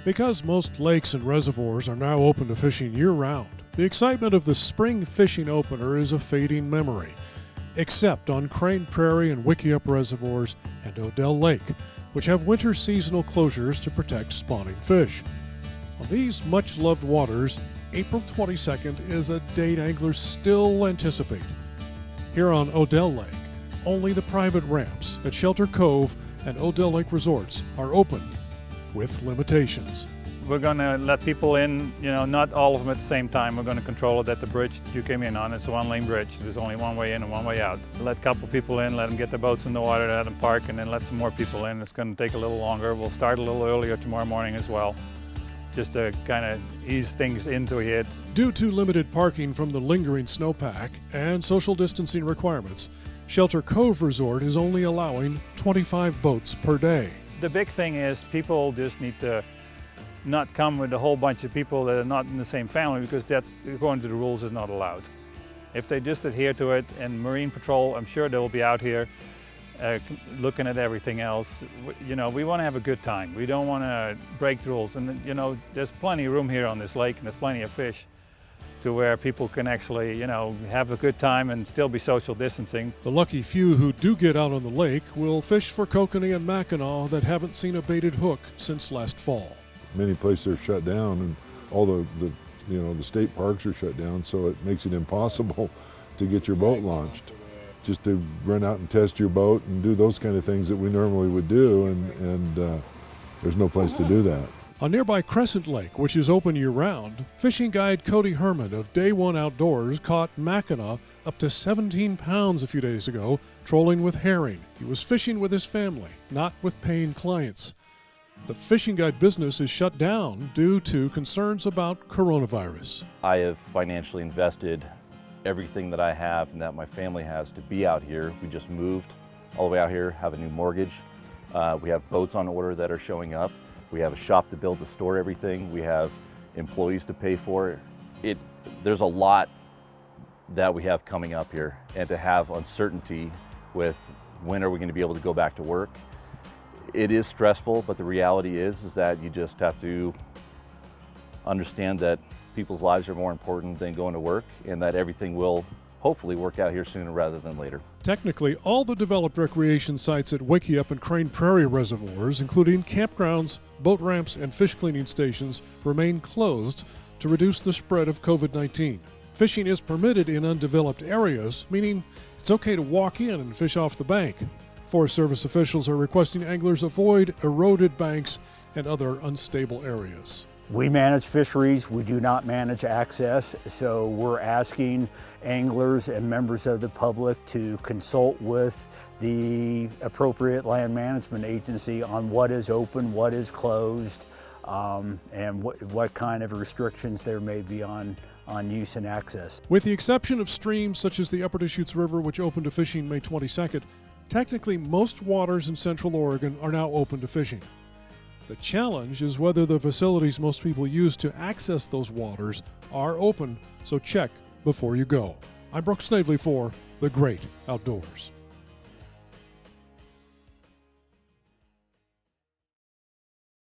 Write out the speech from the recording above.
Because most lakes and reservoirs are now open to fishing year-round, the excitement of the spring fishing opener is a fading memory, except on Crane Prairie and Wickiup reservoirs and Odell Lake, which have winter seasonal closures to protect spawning fish. On these much-loved waters, April 22nd is a date anglers still anticipate. Here on Odell Lake, only the private ramps at Shelter Cove and Odell Lake resorts are open, with limitations. We're going to let people in, not all of them at the same time. We're going to control it at the bridge that you came in on. It's a one-lane bridge. There's only one way in and one way out. Let a couple people in, let them get their boats in the water, let them park, and then let some more people in. It's going to take a little longer. We'll start a little earlier tomorrow morning as well, just to kind of ease things into it. Due to limited parking from the lingering snowpack and social distancing requirements, Shelter Cove Resort is only allowing 25 boats per day. The big thing is people just need to not come with a whole bunch of people that are not in the same family, because that's, according to the rules, is not allowed. If they just adhere to it, and Marine Patrol, I'm sure they'll be out here looking at everything else. We want to have a good time. We don't want to break the rules. And there's plenty of room here on this lake, and there's plenty of fish to where people can actually, have a good time and still be social distancing. The lucky few who do get out on the lake will fish for kokanee and mackinaw that haven't seen a baited hook since last fall. Many places are shut down, and all the state parks are shut down, so it makes it impossible to get your boat launched. Just to run out and test your boat and do those kind of things that we normally would do, and there's no place to do that. On nearby Crescent Lake, which is open year-round, fishing guide Cody Herman of Day One Outdoors caught mackinaw up to 17 pounds a few days ago, trolling with herring. He was fishing with his family, not with paying clients. The fishing guide business is shut down due to concerns about coronavirus. I have financially invested everything that I have and that my family has to be out here. We just moved all the way out here, have a new mortgage. We have boats on order that are showing up. We have a shop to build to store everything. We have employees to pay for. There's a lot that we have coming up here, and to have uncertainty with when are we going to be able to go back to work. It is stressful, but the reality is that you just have to understand that people's lives are more important than going to work, and that everything will hopefully work out here sooner rather than later. Technically, all the developed recreation sites at Wickiup and Crane Prairie reservoirs, including campgrounds, boat ramps, and fish cleaning stations, remain closed to reduce the spread of COVID-19. Fishing is permitted in undeveloped areas, meaning it's okay to walk in and fish off the bank. Forest Service officials are requesting anglers avoid eroded banks and other unstable areas. We manage fisheries, we do not manage access, so we're asking anglers and members of the public to consult with the appropriate land management agency on what is open, what is closed, and what kind of restrictions there may be on use and access. With the exception of streams such as the Upper Deschutes River, which opened to fishing May 22nd, technically most waters in Central Oregon are now open to fishing. The challenge is whether the facilities most people use to access those waters are open, so check before you go. I'm Brooks Snavely for The Great Outdoors.